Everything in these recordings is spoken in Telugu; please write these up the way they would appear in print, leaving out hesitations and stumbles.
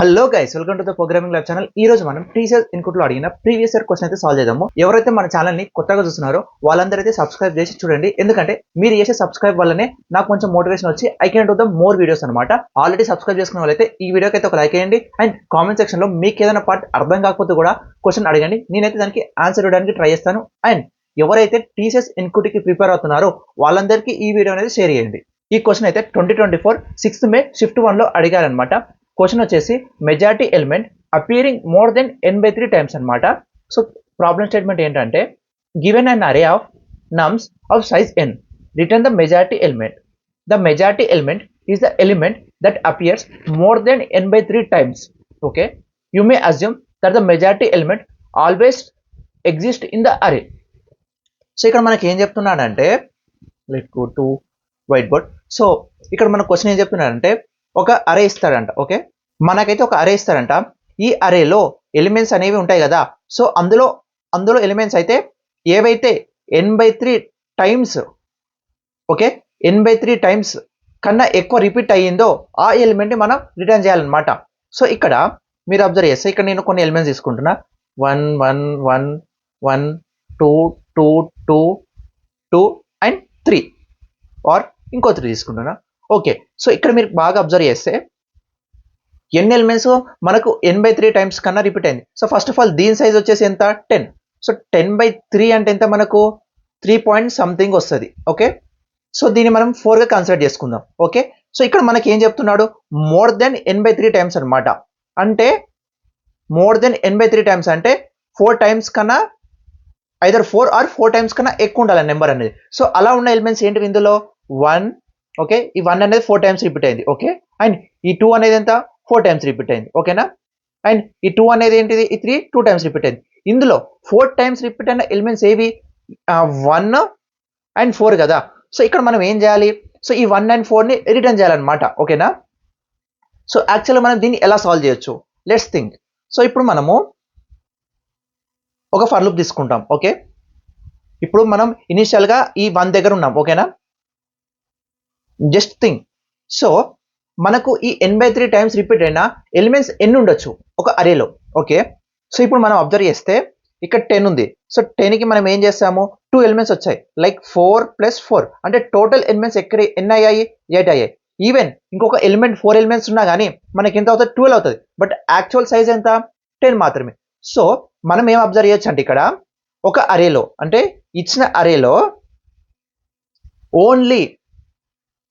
Hello guys, welcome to the programming lab channel. ఈ రోజు మనం టీచర్స్ ఇన్పుట్ లో అడిగిన ప్రీవియస్ ఇయర్ క్వశ్చన్ అయితే సాల్వ్ చేద్దాము. ఎవరైతే మన ఛానల్ ని కొత్తగా చూస్తున్నారో వాళ్ళందరూ అయితే సబ్స్క్రైబ్ చేసి చూడండి. ఎందుకంటే మీరు చేసే సబ్స్క్రైబ్ వల్లనే నాకు కొంచెం మోటివేషన్ వచ్చి I can do the more videos అనమాట. ఆల్రెడీ సబ్స్క్రైబ్ చేసుకున్న వాళ్ళైతే ఈ వీడియోకి అయితే ఒక లైక్ చేయండి అండ్ కామెంట్ సెక్షన్ లో మీకు ఏదైనా పార్ట్ అర్థం కాకపోతే కూడా క్వశ్చన్ అడగండి. నేనైతే దానికి ఆన్సర్ ఇవ్వడానికి ట్రై చేస్తాను. అండ్ ఎవరైతే టీచర్స్ ఇన్పుట్ కి ప్రిపేర్ అవుతున్నారో వాళ్ళందరికీ ఈ వీడియో అనేది షేర్ చేయండి. ఈ క్వశ్చన్ అయితే 2024 6th May షిఫ్ట్ 1 లో అడిగారనమాట. క్వశ్చన్ వచ్చేసి majority element appearing more than n/3 times అనమాట. సో ప్రాబ్లం స్టేట్మెంట్ ఏంటంటే గివెన్ అన్ అరే of నమ్స్ of size n return the majority element. The majority element is the element that appears more than n/3 times. Okay, you may assume that the majority element always exist in the అరే. సో ఇక్కడ మనకి ఏం చెప్తున్నాడంటే let go to white board. So ఇక్కడ మన క్వశ్చన్ ఏం చెప్తున్నాడంటే ఒక అరే ఇస్తాడంట. ఓకే, మనకైతే ఒక అరే ఇస్తాడంట. ఈ అరేలో ఎలిమెంట్స్ అనేవి ఉంటాయి కదా. సో అందులో ఎలిమెంట్స్ అయితే ఏవైతే n/3 times, okay, n/3 times కన్నా ఎక్కువ రిపీట్ అయ్యిందో ఆ ఎలిమెంట్ మనం రిటర్న్ చేయాలన్నమాట. సో ఇక్కడ మీరు అబ్జర్వ్ చేస్తే ఇక్కడ నేను కొన్ని ఎలిమెంట్స్ తీసుకుంటున్నా. 1 1 1 1 2 2 2 2 అండ్ 3 ఆర్ ఇంకో 3 తీసుకుంటున్నా. ఓకే, సో ఇక్కడ మీరు బాగా అబ్జర్వ్ చేస్తే ఎన్ని ఎలిమెంట్స్ మనకు n/3 టైమ్స్ కన్నా రిపీట్ అయింది. సో ఫస్ట్ ఆఫ్ ఆల్ దీని సైజ్ వచ్చేసి ఎంత 10. సో 10/3 అంటే ఎంత మనకు 3 పాయింట్ సంథింగ్ వస్తుంది. ఓకే, సో దీన్ని మనం 4గా కన్సిడర్ చేసుకుందాం. ఓకే, సో ఇక్కడ మనకి ఏం చెప్తున్నాడు మోర్ దెన్ n/3 టైమ్స్ అనమాట. అంటే మోర్ దెన్ n/3 టైమ్స్ అంటే 4 టైమ్స్ కన్నా ఐదర్ 4 ఆర్ 4 టైమ్స్ కన్నా ఎక్కువ ఉండాలి నెంబర్ అనేది. సో అలా ఉన్న ఎలిమెంట్స్ ఏంటివి ఇందులో 1. ఓకే, ఈ 1 అనేది 4 టైమ్స్ రిపీట్ అయింది. ఓకే, అండ్ ఈ 2 అనేది ఎంత 4 టైమ్స్ రిపీట్ అయింది. ఓకేనా, అండ్ ఈ 2 అనేది ఏంటిది ఈ 3 2 టైమ్స్ రిపీట్ అయింది. ఇందులో 4 టైమ్స్ రిపీట్ అయిన ఎలిమెంట్స్ ఏవి 1 అండ్ 4 కదా. సో ఇక్కడ మనం ఏం చేయాలి, సో ఈ 1 అండ్ 4ని రిటర్న్ చేయాలన్నమాట. ఓకేనా, సో యాక్చువల్గా మనం దీన్ని ఎలా సాల్వ్ చేయొచ్చు, లెట్స్ థింక్. సో ఇప్పుడు మనము ఒక ఫర్ లూప్ తీసుకుంటాం. ఓకే, ఇప్పుడు మనం ఇనిషియల్గా ఈ 1 దగ్గర ఉన్నాం. ఓకేనా, జస్ట్ థింక్. సో మనకు ఈ n/3 టైమ్స్ రిపీట్ అయిన ఎలిమెంట్స్ ఎన్ని ఉండొచ్చు ఒక అరేలో. ఓకే, సో ఇప్పుడు మనం అబ్జర్వ్ చేస్తే ఇక్కడ 10 ఉంది. సో 10కి మనం ఏం చేస్తాము 2 ఎలిమెంట్స్ వచ్చాయి. లైక్ 4 + 4 అంటే టోటల్ ఎలిమెంట్స్ ఎన్ని అయ్యాయి 8 అయ్యాయి. ఈవెన్ ఇంకొక ఎలిమెంట్ 4 ఎలిమెంట్స్ ఉన్నా కానీ మనకి ఎంత అవుతుంది 12 అవుతుంది. బట్ యాక్చువల్ సైజ్ ఎంత 10 మాత్రమే. సో మనం ఏం అబ్జర్వ్ చేయొచ్చు అంటే ఇక్కడ ఒక అరేలో అంటే ఇచ్చిన అరేలో ఓన్లీ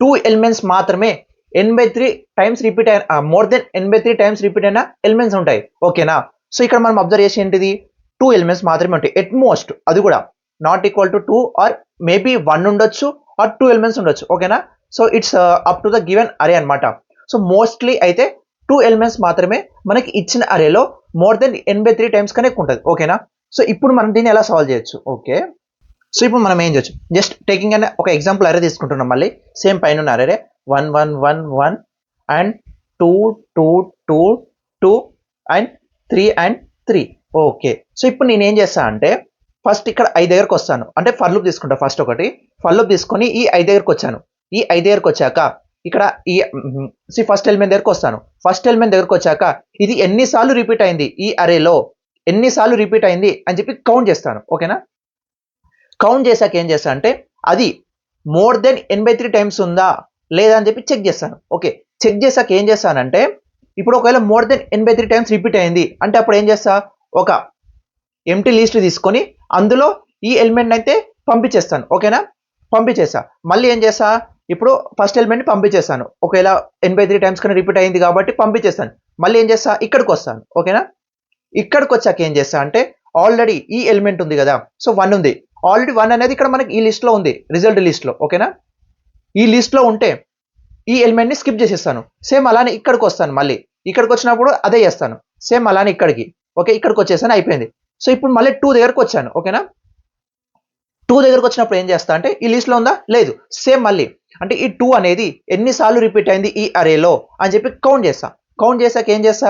2 ఎలిమెంట్స్ మాత్రమే n/3 టైమ్స్ రిపీట్ అయిన more than n/3 times repeat అయిన ఎలిమెంట్స్ ఉంటాయి. ఓకేనా, సో ఇక్కడ మనం అబ్జర్వ్ చేసి ఏంటిది 2 ఎలిమెంట్స్ మాత్రమే ఉంటాయి ఎట్ మోస్ట్. అది కూడా not equal to 2 or maybe 1 ఉండొచ్చు ఆర్ 2 ఎలిమెంట్స్ ఉండొచ్చు. ఓకేనా, so it's up to the given అరే అనమాట. సో మోస్ట్లీ అయితే 2 ఎలిమెంట్స్ మాత్రమే మనకి ఇచ్చిన అరేలో మోర్ దెన్ n/3 టైమ్స్ కన్నా ఎక్కువ ఉంటుంది. ఓకేనా, సో ఇప్పుడు మనం దీన్ని ఎలా సాల్వ్ చేయొచ్చు. ఓకే, సో ఇప్పుడు మనం ఏం చేయొచ్చు, జస్ట్ టేకింగ్ అనే ఒక ఎగ్జాంపుల్ అరే తీసుకుంటున్నాం. మళ్ళీ సేమ్ పైన ఉన్న అరే 1 1 1 1 and 2 2 2 2 and 3 and 3. Okay, so ఇప్పుడు నేను ఏం చేస్తాను అంటే ఫస్ట్ ఇక్కడ 5 దగ్గరకు వస్తాను. అంటే ఫర్ లూప్ తీసుకుంటా. ఫస్ట్ ఒకటి ఫర్ లూప్ తీసుకొని ఈ 5 దగ్గరకు వచ్చాను. ఈ 5 దగ్గరకు వచ్చాక ఇక్కడ ఈ ఫస్ట్ ఎలిమెంట్ దగ్గరకు వస్తాను. ఫస్ట్ ఎలిమెంట్ దగ్గరకు వచ్చాక ఇది ఎన్నిసార్లు రిపీట్ అయింది ఈ అరేలో ఎన్నిసార్లు రిపీట్ అయింది అని చెప్పి కౌంట్ చేస్తాను. ఓకేనా, కౌంట్ చేశాక ఏం చేస్తా అంటే అది మోర్ దెన్ n/3 టైమ్స్ ఉందా లేదా అని చెప్పి చెక్ చేస్తాను. ఓకే, చెక్ చేశాక ఏం చేస్తానంటే ఇప్పుడు ఒకవేళ more than n/3 times repeat అయింది అంటే అప్పుడు ఏం చేస్తా ఒక ఎంటీ లిస్ట్ తీసుకొని అందులో ఈ ఎలిమెంట్ అయితే పంపించేస్తాను. ఓకేనా, పంపించేస్తా. మళ్ళీ ఏం చేస్తా ఇప్పుడు ఫస్ట్ ఎలిమెంట్ పంపించేస్తాను. ఒకవేళ n/3 టైమ్స్ కన్నా రిపీట్ అయింది కాబట్టి పంపించేస్తాను. మళ్ళీ ఏం చేస్తా ఇక్కడికి వస్తాను. ఓకేనా, ఇక్కడికి వచ్చాక ఏం చేస్తా అంటే ఆల్రెడీ ఈ ఎలిమెంట్ ఉంది కదా. సో 1 ఉంది ఆల్రెడీ. 1 అనేది ఇక్కడ మనకి ఈ లిస్ట్లో ఉంది రిజల్ట్ లిస్ట్లో. ఓకేనా, ఈ లిస్ట్లో ఉంటే ఈ ఎలిమెంట్ని స్కిప్ చేసేస్తాను. సేమ్ అలానే ఇక్కడికి వస్తాను. మళ్ళీ ఇక్కడికి వచ్చినప్పుడు అదే చేస్తాను. సేమ్ అలానే ఇక్కడికి. ఓకే, ఇక్కడికి వచ్చేసాను, అయిపోయింది. సో ఇప్పుడు మళ్ళీ 2 దగ్గరకు వచ్చాను. ఓకేనా, 2 దగ్గరకు వచ్చినప్పుడు ఏం చేస్తా అంటే ఈ లిస్ట్లో ఉందా లేదు సేమ్ మళ్ళీ అంటే ఈ 2 అనేది ఎన్నిసార్లు రిపీట్ అయింది ఈ అరేలో అని చెప్పి కౌంట్ చేస్తా. కౌంట్ చేశాక ఏం చేస్తా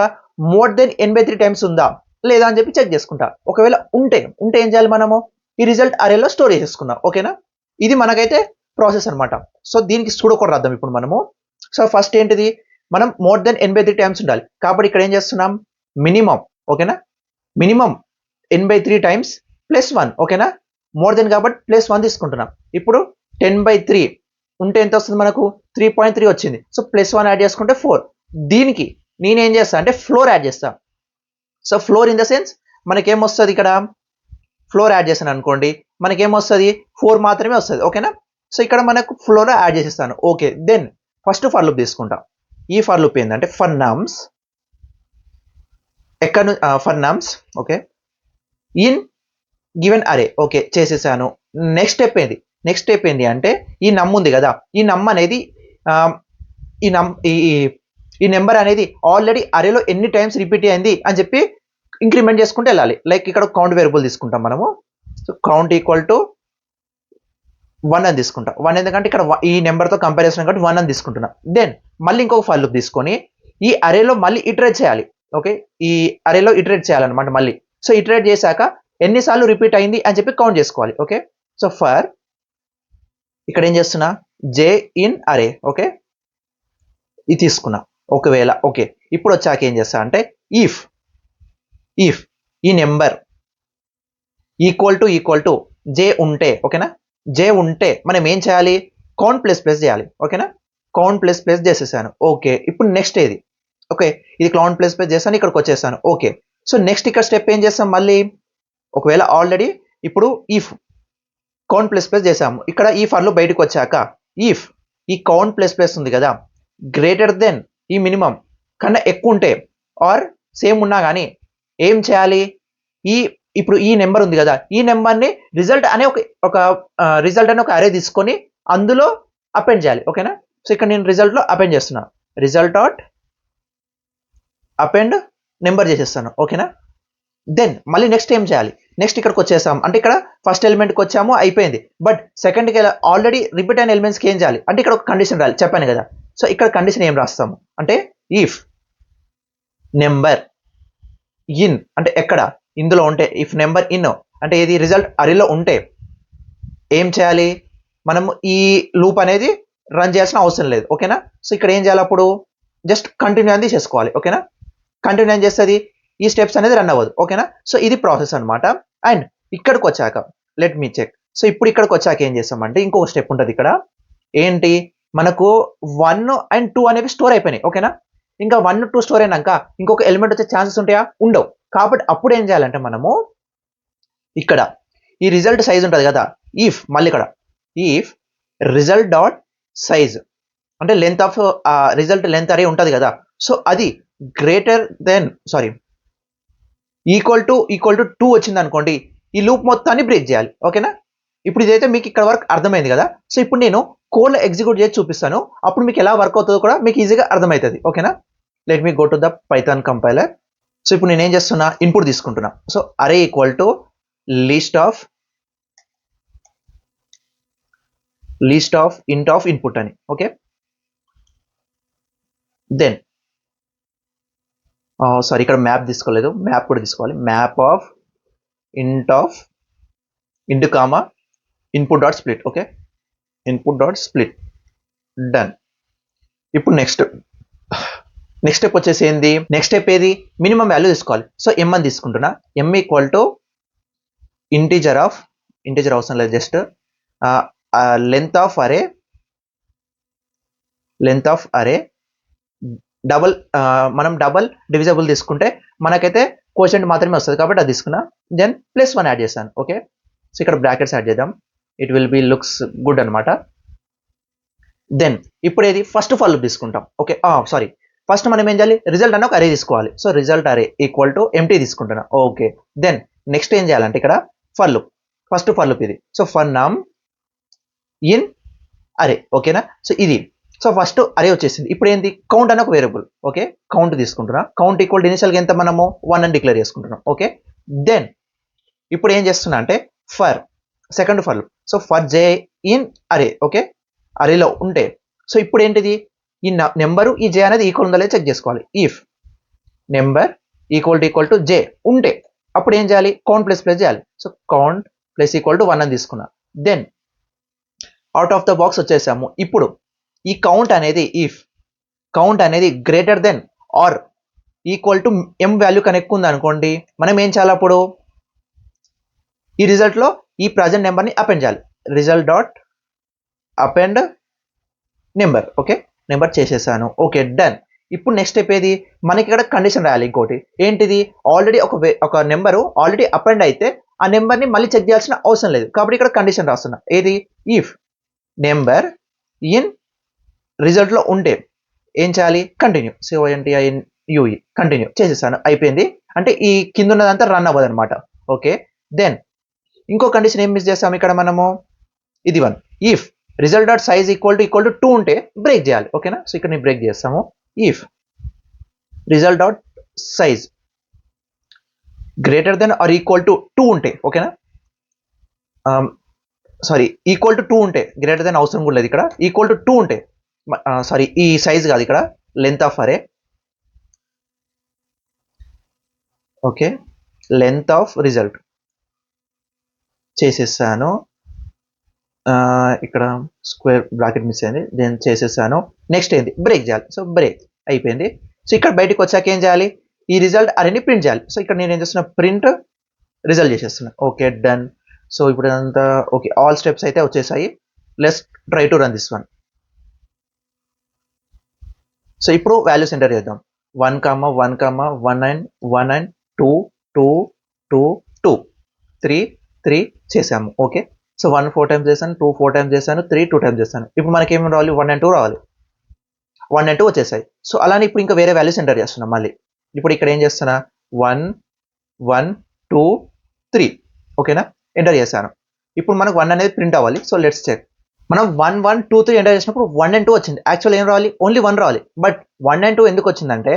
మోర్ దెన్ n/3 టైమ్స్ ఉందా లేదా అని చెప్పి చెక్ చేసుకుంటా. ఒకవేళ ఉంటే ఏం చేయాలి మనము ఈ రిజల్ట్ అరేలో స్టోర్ చేసుకుందాం. ఓకేనా, ఇది మనకైతే ప్రాసెస్ అనమాట. సో దీనికి సూడో కోడ్ రాద్దాం ఇప్పుడు మనము. సో ఫస్ట్ ఏంటిది మనం మోర్ దెన్ n/3 టైమ్స్ ఉండాలి. కాబట్టి ఇక్కడ ఏం చేస్తున్నాం, మినిమం, ఓకేనా, మినిమం n/3 టైమ్స్ +1, ఓకేనా, మోర్ దెన్ కాబట్టి +1 తీసుకుంటున్నాం. ఇప్పుడు 10/3 ఉంటే ఎంత వస్తుంది మనకు, 3.3 వచ్చింది. సో +1 యాడ్ చేసుకుంటే 4. దీనికి నేనేం చేస్తా అంటే ఫ్లోర్ యాడ్ చేస్తా. So floor in the sense మనకేమొస్తుంది, ఇక్కడ ఫ్లోర్ యాడ్ చేశాను అనుకోండి, మనకేమొస్తుంది 4 మాత్రమే వస్తుంది, ఓకేనా. సో ఇక్కడ మనకు ఫ్లోర్ యాడ్ చేసేస్తాను. Okay, then first for loop తీసుకుంటా. ఈ ఫర్ లూప్ ఏంటంటే ఫర్ నమ్స్, ఎక్కడ for nums, okay, in given array, okay చేసేసాను. నెక్స్ట్ స్టెప్ ఏంటి అంటే ఈ నమ్ ఉంది కదా, ఈ నమ్ అనేది ఈ నెంబర్ అనేది ఆల్రెడీ అరేలో ఎన్ని టైమ్స్ రిపీట్ అయింది అని చెప్పి ఇంక్రిమెంట్ చేసుకుంటూ వెళ్ళాలి. లైక్ ఇక్కడ కౌంట్ వేరియబుల్ తీసుకుంటాం మనము. సో కౌంట్ ఈక్వల్ టు 1 అని తీసుకుంటాం. 1 ఎందుకంటే ఇక్కడ ఈ నెంబర్తో కంపారిజన్ కాబట్టి 1 అని తీసుకుంటున్నాం. దెన్ మళ్ళీ ఇంకొక ఫర్ లూప్ తీసుకొని ఈ అరేలో మళ్ళీ ఇటరేట్ చేయాలి. ఓకే, ఈ అరేలో ఇటరేట్ చేయాలన్నమాట మళ్ళీ. సో ఇటరేట్ చేశాక ఎన్నిసార్లు రిపీట్ అయింది అని చెప్పి కౌంట్ చేసుకోవాలి. ఓకే, సో ఫర్ ఇక్కడ ఏం చేస్తున్నా, జే ఇన్ అరే, ఓకే, ఇది తీసుకున్నా. ఒకవేళ ఓకే, ఇప్పుడు వచ్చాక ఏం చేస్తా అంటే ఇఫ్ ఈ నెంబర్ ఈక్వల్ టు జే ఉంటే, ఓకేనా, జే ఉంటే మనం ఏం చేయాలి, కౌంట్ ప్లస్ చేయాలి. ఓకేనా, కౌంట్ ప్లస్ చేసేసాను. ఓకే, ఇప్పుడు నెక్స్ట్ ఏది, ఓకే, ఇది కౌంట్ ప్లస్ చేస్తాను, ఇక్కడికి వచ్చేసాను. ఓకే, సో నెక్స్ట్ ఇక్కడ స్టెప్ ఏం చేస్తాం మళ్ళీ, ఒకవేళ ఆల్రెడీ ఇప్పుడు ఇఫ్ కౌంట్ ప్లస్ చేసాము, ఇక్కడ ఈ ఫర్లో బయటకు వచ్చాక ఇఫ్ ఈ కౌంట్ ప్లస్ ఉంది కదా గ్రేటర్ దెన్ ఈ మినిమం కన్నా ఎక్కువ ఉంటే ఆర్ సేమ్ ఉన్నా కానీ ఏం చేయాలి, ఇప్పుడు ఈ నెంబర్ ఉంది కదా, ఈ నెంబర్ని రిజల్ట్ అనే ఒక రిజల్ట్ అనే ఒక అరే తీసుకొని అందులో అపెండ్ చేయాలి. ఓకేనా, సో ఇక్కడ నేను రిజల్ట్లో అపెండ్ చేస్తున్నా, రిజల్ట్ డాట్ అపెండ్ నెంబర్ చేసేస్తాను. ఓకేనా, దెన్ మళ్ళీ నెక్స్ట్ ఏం చేయాలి, నెక్స్ట్ ఇక్కడికి వచ్చేసాం అంటే ఇక్కడ ఫస్ట్ ఎలిమెంట్కి వచ్చాము అయిపోయింది. బట్ సెకండ్కి ఆల్రెడీ రిపీట్ అయిన ఎలిమెంట్స్కి ఏం చేయాలి అంటే ఇక్కడ ఒక కండిషన్ రాయాలి, చెప్పాను కదా. సో ఇక్కడ కండిషన్ ఏం రాస్తాము అంటే ఇఫ్ నెంబర్ ఇన్ అంటే ఎక్కడ ఇందులో ఉంటే, ఇఫ్ నెంబర్ ఇన్ అంటే ఇది రిజల్ట్ అరేలో ఉంటే ఏం చేయాలి, మనము ఈ లూప్ అనేది రన్ చేయాల్సిన అవసరం లేదు. ఓకేనా, సో ఇక్కడ ఏం చేయాలి, అప్పుడు జస్ట్ కంటిన్యూ అనేది చేసుకోవాలి. ఓకేనా, కంటిన్యూ అని చేస్తుంది, ఈ స్టెప్స్ అనేది రన్ అవ్వదు. ఓకేనా, సో ఇది ప్రాసెస్ అనమాట. అండ్ ఇక్కడికి వచ్చాక లెట్ మీ చెక్. సో ఇప్పుడు ఇక్కడికి వచ్చాక ఏం చేస్తామంటే ఇంకొక స్టెప్ ఉంటుంది ఇక్కడ, ఏంటి, మనకు 1 and 2 అనేవి స్టోర్ అయిపోయినాయి. ఓకేనా, ఇంకా 1, 2 స్టోర్ అయినాక ఇంకొక ఎలిమెంట్ వచ్చే ఛాన్సెస్ ఉంటాయా, ఉండవు. కాబట్టి అప్పుడు ఏం చేయాలంటే మనము ఇక్కడ ఈ రిజల్ట్ సైజ్ ఉంటుంది కదా, మళ్ళీ ఇక్కడ ఇఫ్ రిజల్ట్ డాట్ సైజ్ అంటే లెంత్ ఆఫ్ రిజల్ట్ లెంత్ అరే ఉంటుంది కదా, సో అది గ్రేటర్ దెన్ ఈక్వల్ టు 2 వచ్చింది అనుకోండి, ఈ లూప్ మొత్తాన్ని బ్రేక్ చేయాలి. ఓకేనా, ఇప్పుడు ఇదైతే మీకు ఇక్కడ వరకు అర్థమైంది కదా. సో ఇప్పుడు నేను కోడ్లో ఎగ్జిక్యూట్ చేసి చూపిస్తాను, అప్పుడు మీకు ఎలా వర్క్ అవుతుందో కూడా మీకు ఈజీగా అర్థమవుతుంది. ఓకేనా, let me go to the Python compiler. So ఇప్పుడు నేను ఏం చేస్తున్నా, ఇన్పుట్ తీసుకుంటున్నా. సో అరే ఈక్వల్ టు లిస్ట్ ఆఫ్ ఇంట్ ఆఫ్ ఇన్పుట్ అని. ఓకే, దెన్ సారీ ఇక్కడ మ్యాప్ తీసుకోలేదు, మ్యాప్ కూడా తీసుకోవాలి. మ్యాప్ ఆఫ్ ఇంట్ comma input dot split. Okay, input dot split, done. ఇప్పుడు నెక్స్ట్ స్టెప్ వచ్చేసి ఏంది, నెక్స్ట్ స్టెప్ ఏది, మినిమం వాల్యూ తీసుకోవాలి. సో ఎం అని తీసుకుంటున్నా, ఎం ఈక్వల్ టు ఇంటీజర్ అవసరం లేదు, జస్ట్ లెంత్ ఆఫ్ అరే డబల్, మనం డబల్ డివిజబుల్ తీసుకుంటే మనకైతే కోషెంట్ మాత్రమే వస్తుంది కాబట్టి అది తీసుకున్నా. దెన్ +1 యాడ్ చేశాను. ఓకే, సో ఇక్కడ బ్రాకెట్స్ యాడ్ చేద్దాం, it will be looks good అనమాట. దెన్ ఇప్పుడు ఏది, ఫస్ట్ ఫర్ లూప్ తీసుకుంటాం. ఓకే, సారీ, ఫస్ట్ మనం ఏం చేయాలి, రిజల్ట్ అన్న ఒక అరే తీసుకోవాలి. సో రిజల్ట్ అరే ఈక్వల్ టు ఎంటీ తీసుకుంటున్నా. ఓకే, దెన్ నెక్స్ట్ ఏం చేయాలంటే ఇక్కడ for loop, first for loop ఇది. సో ఫర్ నమ్ ఇన్ అరే. ఓకేనా, సో ఇది, సో ఫస్ట్ అరే వచ్చేసింది. ఇప్పుడు ఏంటి, కౌంట్ అన్న ఒక వేరియబుల్. ఓకే, కౌంట్ తీసుకుంటున్నా, కౌంట్ ఈక్వల్ టు ఇనిషియల్గా ఎంత మనము 1 అని డిక్లేర్ చేసుకుంటున్నాం. ఓకే, దెన్ ఇప్పుడు ఏం చేస్తున్నా అంటే for second for loop. So for J in అరే. ఓకే, అరేలో ఉంటే, సో ఇప్పుడు ఏంటిది, ఈ నెంబరు ఈ జే అనేది ఈక్వల్ ఉందా లేదా చెక్ చేసుకోవాలి. If number equal to J ఉంటే అప్పుడు ఏం చేయాలి, కౌంట్ ప్లస్ చేయాలి. So count plus equal to 1 అని తీసుకున్నా. Then out of the box వచ్చేసాము. ఇప్పుడు ఈ కౌంట్ అనేది కౌంట్ అనేది greater then or equal to m value కన్నా ఎక్కువ ఉంది అనుకోండి, మనం ఏం చేయాలి అప్పుడు ఈ రిజల్ట్లో ఈ ప్రజెంట్ నెంబర్ని అపెండ్ చేయాలి. Result dot append number. Okay, number చేసేసాను. Okay, done. ఇప్పుడు నెక్స్ట్ స్టెప్ ఏది, మనకి ఇక్కడ కండిషన్ రాయాలి. ఇంకోటి ఏంటిది, ఆల్రెడీ ఒక నెంబరు ఆల్రెడీ అపెండ్ అయితే ఆ నెంబర్ని మళ్ళీ చెక్ చేయాల్సిన అవసరం లేదు. కాబట్టి ఇక్కడ కండిషన్ రాస్తున్నా. ఏది, ఇఫ్ నెంబర్ ఇన్ రిజల్ట్లో ఉంటే ఏం చేయాలి, కంటిన్యూ. CONTINUE కంటిన్యూ చేసేసాను. అయిపోయింది. అంటే ఈ కింద ఉన్నదంతా రన్ అవ్వదు అనమాట. ఓకే, దెన్ ఇంకో కండిషన్ ఏం మిస్ చేస్తాం ఇక్కడ మనము, ఇది 1. If result dot size equal to 2 ఉంటే బ్రేక్ చేయాలి. ఓకేనా, సో ఇక్కడ నేను బ్రేక్ చేస్తాము. If result dot size greater then or equal to 2 ఉంటే, ఓకేనా, సారీ ఈక్వల్ టు 2 ఉంటే, గ్రేటర్ దెన్ అవసరం కూడా లేదు ఇక్కడ. ఈక్వల్ టు 2 ఉంటే, సారీ ఈ సైజ్ కాదు ఇక్కడ, లెంత్ ఆఫ్ అరే. ఓకే, లెంత్ ఆఫ్ రిజల్ట్ చేసేసాను. ఇక్కడ స్క్వేర్ బ్రాకెట్ మిస్ అయింది, నేను చేసేసాను. నెక్స్ట్ ఏంది, బ్రేక్ చేయాలి. సో బ్రేక్ అయిపోయింది. సో ఇక్కడ బయటకు వచ్చాక ఏం చేయాలి, ఈ రిజల్ట్ అరేని ప్రింట్ చేయాలి. సో ఇక్కడ నేను ఏం చేస్తున్నా, ప్రింట్ రిజల్ట్ చేసేస్తున్నా. Okay, done. సో ఇప్పుడు ఇదంతా ఓకే, ఆల్ స్టెప్స్ అయితే వచ్చేసాయి. Let's try to run this one. So ఇప్పుడు వాల్యూస్ ఎంటర్ చేద్దాం. 1, 1, 1, 2, 2, 2, 2, 3, 3 చేసాము. ఓకే, సో 1 4 టైమ్స్ చేశాను, 2 4 టైమ్స్ చేశాను, 3 2 టైమ్స్ చేశాను. ఇప్పుడు మనకి ఏమి రావాలి, 1 and 2 రావాలి. 1 and 2 వచ్చేసాయి. సో అలానే ఇప్పుడు ఇంకా వేరే వాల్యూస్ ఎంటర్ చేస్తున్నాం మళ్ళీ. ఇప్పుడు ఇక్కడ ఏం చేస్తున్నా, 1 1 2 3, ఓకేనా, ఎంటర్ చేశాను. ఇప్పుడు మనకు 1 అనేది ప్రింట్ అవ్వాలి. So let's check. మనం 1 1 2 3 ఎంటర్ చేసినప్పుడు 1 and 2 వచ్చింది. యాక్చువల్ ఏం రావాలి, ఓన్లీ 1 రావాలి. బట్ 1 and 2 ఎందుకు వచ్చిందంటే,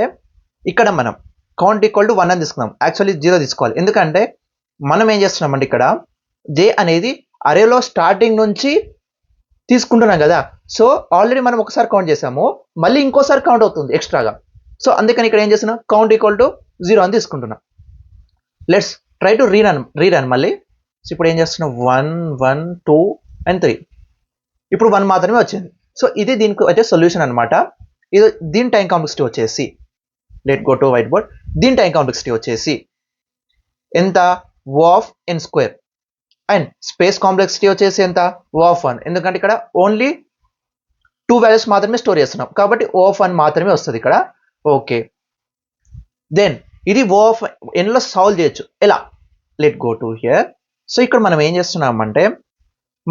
ఇక్కడ మనం కౌంట్ ఈక్వల్ టు 1 అని తీసుకున్నాం. యాక్చువల్లీ 0 తీసుకోవాలి. ఎందుకంటే మనం ఏం చేస్తున్నామంటే ఇక్కడ జే అనేది అరేలో స్టార్టింగ్ నుంచి తీసుకుంటున్నాం కదా. సో ఆల్రెడీ మనం ఒకసారి కౌంట్ చేసాము, మళ్ళీ ఇంకోసారి కౌంట్ అవుతుంది ఎక్స్ట్రాగా. సో అందుకని ఇక్కడ ఏం చేస్తున్నా, కౌంట్ ఈక్వల్ టు 0 అని తీసుకుంటున్నా. లెట్స్ ట్రై టు రీరన్ మళ్ళీ. సో ఇప్పుడు ఏం చేస్తున్నాం, 1 1 2 and 3. ఇప్పుడు 1 మాత్రమే వచ్చింది. సో ఇది దీనికి అయితే సొల్యూషన్ అనమాట. ఇది దీని టైం కాంప్లెక్సిటీ వచ్చేసి, let go to white board. దీని టైం కాంప్లెక్సిటీ వచ్చేసి ఎంత, O of n square. And space complexity వచ్చేసి ఎంత, O of 1. ఎందుకంటే ఇక్కడ ఓన్లీ 2 వాల్యూస్ మాత్రమే స్టోర్ చేస్తున్నాం కాబట్టి O of 1 మాత్రమే వస్తుంది ఇక్కడ. ఓకే, దెన్ ఇది O of n లో సాల్వ్ చేయొచ్చు. ఎలా, let go to hear. So ఇక్కడ మనం ఏం చేస్తున్నామంటే,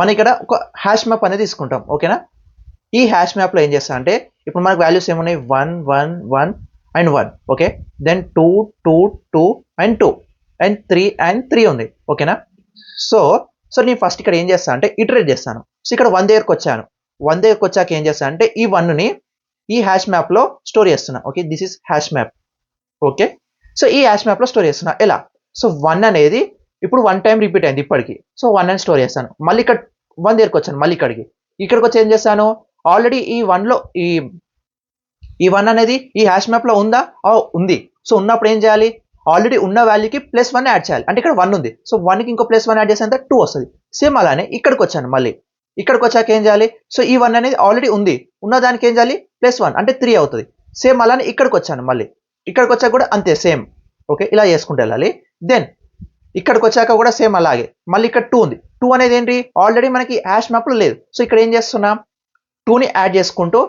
మన ఇక్కడ ఒక హ్యాష్ మ్యాప్ అనేది తీసుకుంటాం. ఓకేనా, ఈ హ్యాష్ మ్యాప్లో ఏం చేస్తా అంటే, ఇప్పుడు మనకు వాల్యూస్ ఏమున్నాయి, 1 1 1 and 1. Okay, then 2 2 2 and 2 and 3 and 3 ఉంది. ఓకేనా, సో నేను ఫస్ట్ ఇక్కడ ఏం చేస్తాను అంటే ఇటరేట్ చేస్తాను. సో ఇక్కడ 1 దగ్గరకు వచ్చాను. 1 దగ్గరకు వచ్చాక ఏం చేస్తాను అంటే, ఈ 1ని ఈ హ్యాష్ మ్యాప్లో స్టోర్ చేస్తున్నా. Okay, this is hash map. Okay, so ఈ హ్యాష్ మ్యాప్లో స్టోర్ చేస్తున్నా. ఎలా, సో 1 అనేది ఇప్పుడు 1 టైం రిపీట్ అయింది ఇప్పటికి. సో 1 అని స్టోర్ చేస్తాను. మళ్ళీ ఇక్కడ 1 దగ్గరకు వచ్చాను, మళ్ళీ ఇక్కడికి వచ్చి ఏం చేస్తాను, ఆల్రెడీ ఈ 1లో ఈ 1 అనేది ఈ హ్యాష్ మ్యాప్లో ఉందా, ఉంది. సో ఉన్నప్పుడు ఏం చేయాలి, ఆల్రెడీ ఉన్న వాల్యూకి +1 యాడ్ చేయాలి. అంటే ఇక్కడ 1 ఉంది. సో 1కి ఇంకో +1 యాడ్ చేస్తే 2 వస్తుంది. సేమ్ అలానే ఇక్కడికి వచ్చాను. మళ్ళీ ఇక్కడికి వచ్చాక ఏం చేయాలి, సో ఈ 1 అనేది ఆల్రెడీ ఉంది, ఉన్నదానికి ఏం చేయాలి, +1 అంటే 3 అవుతుంది. సేమ్ అలానే ఇక్కడికి వచ్చాను. మళ్ళీ ఇక్కడికి వచ్చాక కూడా అంతే సేమ్. ఓకే, ఇలా చేసుకుంటూ వెళ్ళాలి. దెన్ ఇక్కడికి వచ్చాక కూడా సేమ్ అలాగే. మళ్ళీ ఇక్కడ 2 ఉంది. 2 అనేది ఏంటి, ఆల్రెడీ మనకి హ్యాష్ మ్యాప్లో లేదు. సో ఇక్కడ ఏం చేస్తున్నాం, 2ని యాడ్ చేసుకుంటూ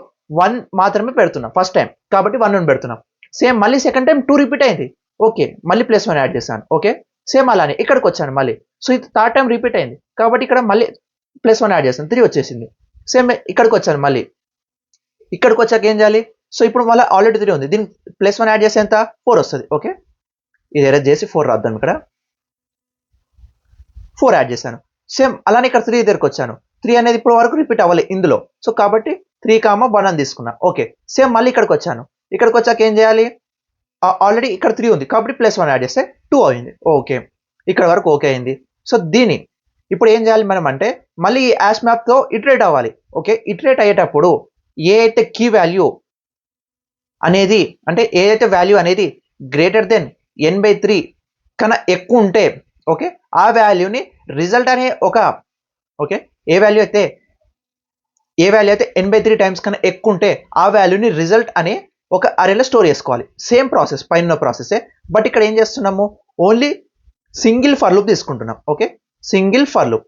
1 మాత్రమే పెడుతున్నాం ఫస్ట్ టైం కాబట్టి 1 పెడుతున్నాం. సేమ్ మళ్ళీ సెకండ్ టైం 2 రిపీట్ అయింది. ఓకే, మళ్ళీ +1 యాడ్ చేశాను. ఓకే, సేమ్ అలానే ఇక్కడికి వచ్చాను మళ్ళీ. సో ఇది థర్డ్ టైం రిపీట్ అయింది కాబట్టి ఇక్కడ మళ్ళీ +1 యాడ్ చేస్తాను, 3 వచ్చేసింది. సేమ్ ఇక్కడికి వచ్చాను. మళ్ళీ ఇక్కడికి వచ్చాక ఏం చేయాలి, సో ఇప్పుడు మళ్ళీ ఆల్రెడీ 3 ఉంది, దీనికి +1 యాడ్ చేస్తే ఎంత, 4 వస్తుంది. ఓకే, ఇది ఎరేజ్ చేసి 4 రాద్దాం. ఇక్కడ 4 యాడ్ చేశాను. సేమ్ అలానే ఇక్కడ 3 దగ్గరకు వచ్చాను. 3 అనేది ఇప్పుడు వరకు రిపీట్ అవ్వాలి ఇందులో. సో కాబట్టి 3, 1 అని తీసుకున్నా. ఓకే, సేమ్ మళ్ళీ ఇక్కడికి వచ్చాను. ఇక్కడికి వచ్చాక ఏం చేయాలి, ఆల్రెడీ ఇక్కడ 3 ఉంది కాబట్టి +1 యాడ్ చేస్తే 2 అయింది. ఓకే, ఇక్కడ వరకు ఓకే అయింది. సో దీని ఇప్పుడు ఏం చేయాలి మనం అంటే, మళ్ళీ ఈ హ్యాష్ మ్యాప్తో ఇటరేట్ అవ్వాలి. ఓకే, ఇటరేట్ అయ్యేటప్పుడు ఏ అయితే కీ వాల్యూ అనేది, అంటే ఏదైతే వాల్యూ అనేది గ్రేటర్ దెన్ n/3 కన్నా ఎక్కువ ఉంటే, ఓకే, ఆ వాల్యూని రిజల్ట్ అనే ఒక, ఓకే, ఏ వాల్యూ అయితే ఏ వాల్యూ అయితే n/3 టైమ్స్ కన్నా ఎక్కువ ఉంటే ఆ వాల్యూని రిజల్ట్ అనే ఒక అరేలో స్టోర్ చేసుకోవాలి. సేమ్ ప్రాసెస్ పైన ప్రాసెసే, బట్ ఇక్కడ ఏం చేస్తున్నాము, ఓన్లీ సింగిల్ ఫర్ లూప్ తీసుకుంటున్నాం. Okay, single for loop.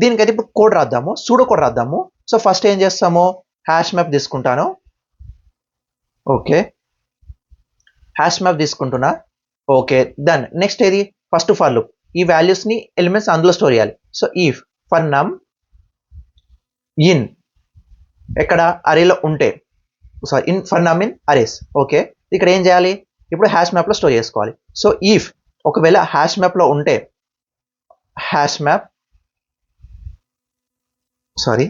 దీనికైతే ఇప్పుడు కోడ్ రాద్దాము, సూడో కోడ్ రాద్దాము. సో ఫస్ట్ ఏం చేస్తాము, హ్యాష్ మ్యాప్ తీసుకుంటాను. ఓకే, హ్యాష్ మ్యాప్ తీసుకుంటున్నా. Okay, done. నెక్స్ట్ ఏది, ఫస్ట్ ఫర్ లూప్. ఈ వాల్యూస్ని ఎలిమెంట్స్ అందులో స్టోర్ చేయాలి. So if for num in ఎక్కడ అరేలో ఉంటే, sorry in for num in arrays. Okay, ఇక్కడ ఏం చేయాలి, ఇప్పుడు హ్యాష్ మ్యాప్లో స్టోర్ చేసుకోవాలి. సో ఇఫ్ ఒకవేళ హ్యాష్ మ్యాప్లో ఉంటే హ్యాష్ మ్యాప్, సారీ